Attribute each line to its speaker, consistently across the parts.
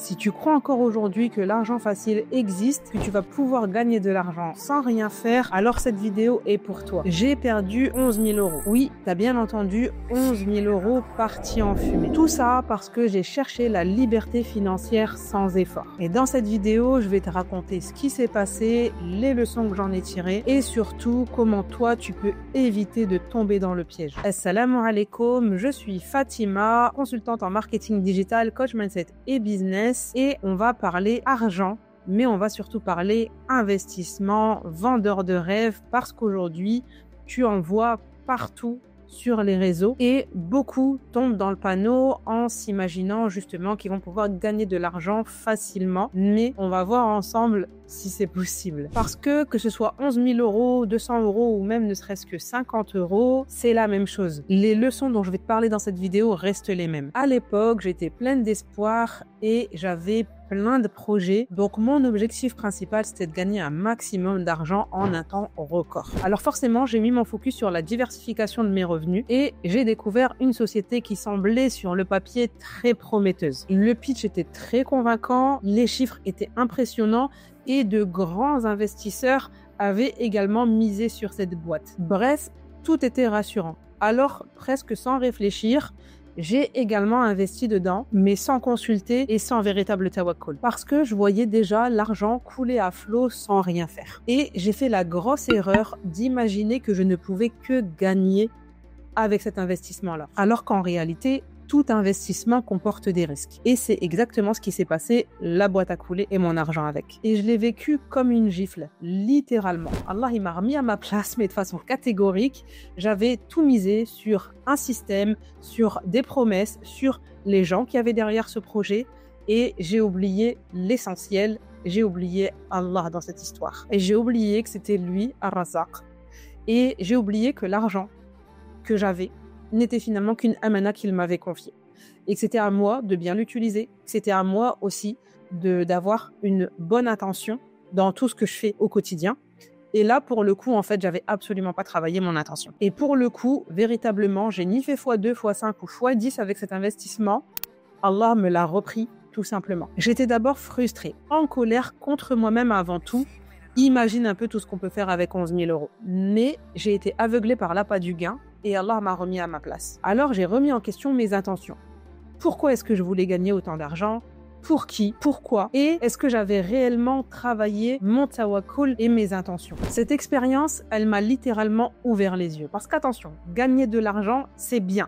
Speaker 1: Si tu crois encore aujourd'hui que l'argent facile existe, que tu vas pouvoir gagner de l'argent sans rien faire, alors cette vidéo est pour toi. J'ai perdu 11 000 euros. Oui, t'as bien entendu, 11 000 euros partis en fumée. Tout ça parce que j'ai cherché la liberté financière sans effort. Et dans cette vidéo, je vais te raconter ce qui s'est passé, les leçons que j'en ai tirées et surtout comment toi tu peux éviter de tomber dans le piège. Assalamu alaikum, je suis Fatima, consultante en marketing digital, coach mindset et business et on va parler argent. Mais on va surtout parler investissement, vendeur de rêves, parce qu'aujourd'hui, tu en vois partout sur les réseaux et beaucoup tombent dans le panneau en s'imaginant justement qu'ils vont pouvoir gagner de l'argent facilement. Mais on va voir ensemble si c'est possible. Parce que ce soit 11 000 euros, 200 euros ou même ne serait-ce que 50 euros, c'est la même chose. Les leçons dont je vais te parler dans cette vidéo restent les mêmes. À l'époque, j'étais pleine d'espoir et j'avais plein de projets. Donc, mon objectif principal, c'était de gagner un maximum d'argent en un temps record. Alors, forcément, j'ai mis mon focus sur la diversification de mes revenus et j'ai découvert une société qui semblait sur le papier très prometteuse. Le pitch était très convaincant, les chiffres étaient impressionnants et de grands investisseurs avaient également misé sur cette boîte. Bref, tout était rassurant. Alors, presque sans réfléchir, j'ai également investi dedans, mais sans consulter et sans véritable tawakkul. Parce que je voyais déjà l'argent couler à flot sans rien faire. Et j'ai fait la grosse erreur d'imaginer que je ne pouvais que gagner avec cet investissement-là. Alors qu'en réalité, tout investissement comporte des risques. Et c'est exactement ce qui s'est passé, la boîte a coulé et mon argent avec. Et je l'ai vécu comme une gifle, littéralement. Allah, il m'a remis à ma place, mais de façon catégorique. J'avais tout misé sur un système, sur des promesses, sur les gens qui avaient derrière ce projet. Et j'ai oublié l'essentiel, j'ai oublié Allah dans cette histoire. Et j'ai oublié que c'était lui, Ar-Razzaq. Et j'ai oublié que l'argent que j'avais n'était finalement qu'une amana qu'il m'avait confiée. Et que c'était à moi de bien l'utiliser. C'était à moi aussi d'avoir une bonne intention dans tout ce que je fais au quotidien. Et là, pour le coup, en fait, j'avais absolument pas travaillé mon intention. Et pour le coup, véritablement, j'ai ni fait x2, x5 ou x10 avec cet investissement. Allah me l'a repris tout simplement. J'étais d'abord frustrée, en colère contre moi-même avant tout. Imagine un peu tout ce qu'on peut faire avec 11 000 euros. Mais j'ai été aveuglée par l'appât du gain et Allah m'a remis à ma place. Alors j'ai remis en question mes intentions. Pourquoi est-ce que je voulais gagner autant d'argent ? Pour qui ? Pourquoi ? Et est-ce que j'avais réellement travaillé mon tawakkul et mes intentions ? Cette expérience, elle m'a littéralement ouvert les yeux. Parce qu'attention, gagner de l'argent, c'est bien.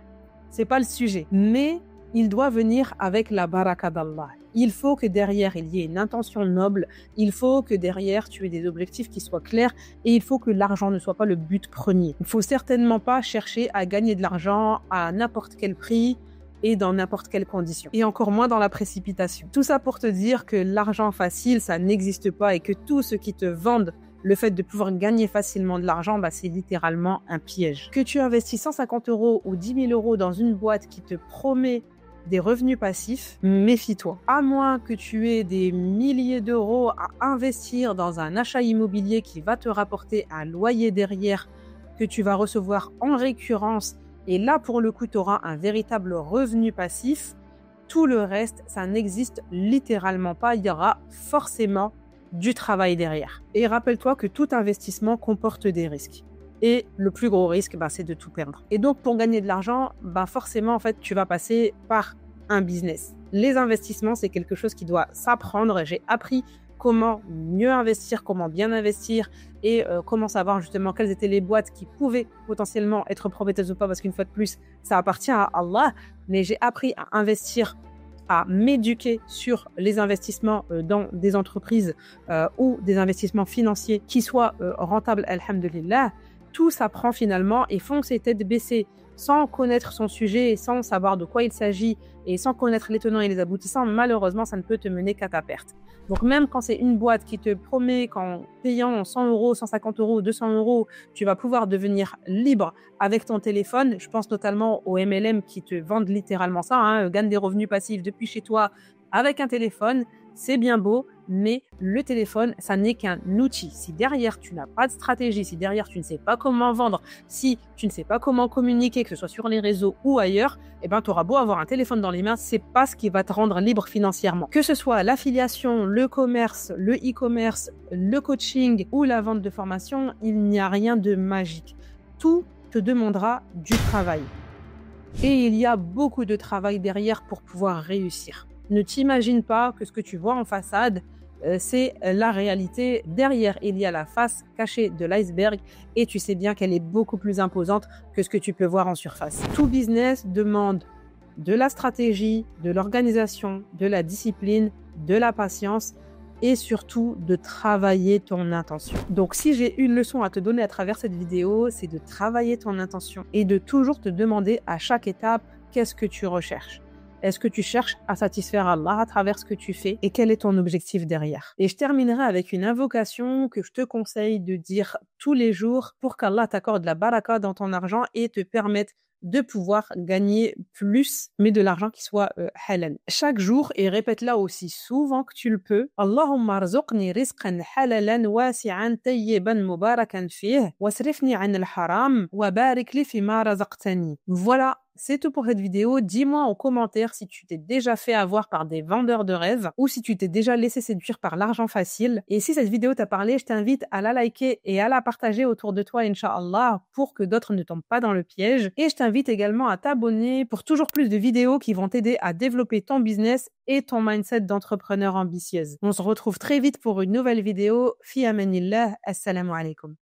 Speaker 1: C'est pas le sujet. Mais il doit venir avec la baraka d'Allah. Il faut que derrière, il y ait une intention noble. Il faut que derrière, tu aies des objectifs qui soient clairs. Et il faut que l'argent ne soit pas le but premier. Il ne faut certainement pas chercher à gagner de l'argent à n'importe quel prix et dans n'importe quelle condition. Et encore moins dans la précipitation. Tout ça pour te dire que l'argent facile, ça n'existe pas et que tout ce qui te vendent le fait de pouvoir gagner facilement de l'argent, c'est littéralement un piège. Que tu investis 150 euros ou 10 000 euros dans une boîte qui te promet des revenus passifs, méfie-toi. À moins que tu aies des milliers d'euros à investir dans un achat immobilier qui va te rapporter un loyer derrière que tu vas recevoir en récurrence et là, pour le coup, tu auras un véritable revenu passif. Tout le reste, ça n'existe littéralement pas. Il y aura forcément du travail derrière. Et rappelle-toi que tout investissement comporte des risques. Et le plus gros risque, c'est de tout perdre. Et donc, pour gagner de l'argent, forcément, en fait, tu vas passer par un business. Les investissements, c'est quelque chose qui doit s'apprendre. J'ai appris comment mieux investir, comment bien investir et comment savoir justement quelles étaient les boîtes qui pouvaient potentiellement être prometteuses ou pas, parce qu'une fois de plus, ça appartient à Allah. Mais j'ai appris à investir, à m'éduquer sur les investissements dans des entreprises ou des investissements financiers qui soient rentables, alhamdulillah. Tout s'apprend finalement et foncer tête baissée sans connaître son sujet, sans savoir de quoi il s'agit et sans connaître les tenants et les aboutissants, malheureusement, ça ne peut te mener qu'à ta perte. Donc même quand c'est une boîte qui te promet qu'en payant 100 euros, 150 euros, 200 euros, tu vas pouvoir devenir libre avec ton téléphone, je pense notamment aux MLM qui te vendent littéralement ça, gagne des revenus passifs depuis chez toi avec un téléphone, c'est bien beau, mais le téléphone, ça n'est qu'un outil. Si derrière, tu n'as pas de stratégie, si derrière, tu ne sais pas comment vendre, si tu ne sais pas comment communiquer, que ce soit sur les réseaux ou ailleurs, eh ben, tu auras beau avoir un téléphone dans les mains, c'est pas ce qui va te rendre libre financièrement. Que ce soit l'affiliation, le commerce, le e-commerce, le coaching ou la vente de formation, il n'y a rien de magique. Tout te demandera du travail. Et il y a beaucoup de travail derrière pour pouvoir réussir. Ne t'imagine pas que ce que tu vois en façade, c'est la réalité. Derrière, il y a la face cachée de l'iceberg et tu sais bien qu'elle est beaucoup plus imposante que ce que tu peux voir en surface. Tout business demande de la stratégie, de l'organisation, de la discipline, de la patience et surtout de travailler ton intention. Donc si j'ai une leçon à te donner à travers cette vidéo, c'est de travailler ton intention et de toujours te demander à chaque étape qu'est-ce que tu recherches. Est-ce que tu cherches à satisfaire Allah à travers ce que tu fais et quel est ton objectif derrière? Et je terminerai avec une invocation que je te conseille de dire tous les jours pour qu'Allah t'accorde la baraka dans ton argent et te permette de pouvoir gagner plus, mais de l'argent qui soit halal. Chaque jour, et répète-la aussi souvent que tu le peux, Allahumma arzuqni rizqan halalan wasi'an tayyiban mubarakan fih, wasrifni 'an al-haram, wa barik li fima razaqtani. Voilà. C'est tout pour cette vidéo. Dis-moi en commentaire si tu t'es déjà fait avoir par des vendeurs de rêves ou si tu t'es déjà laissé séduire par l'argent facile. Et si cette vidéo t'a parlé, je t'invite à la liker et à la partager autour de toi, Inch'Allah, pour que d'autres ne tombent pas dans le piège. Et je t'invite également à t'abonner pour toujours plus de vidéos qui vont t'aider à développer ton business et ton mindset d'entrepreneur ambitieuse. On se retrouve très vite pour une nouvelle vidéo. Fi amanillah. Assalamu alaikum.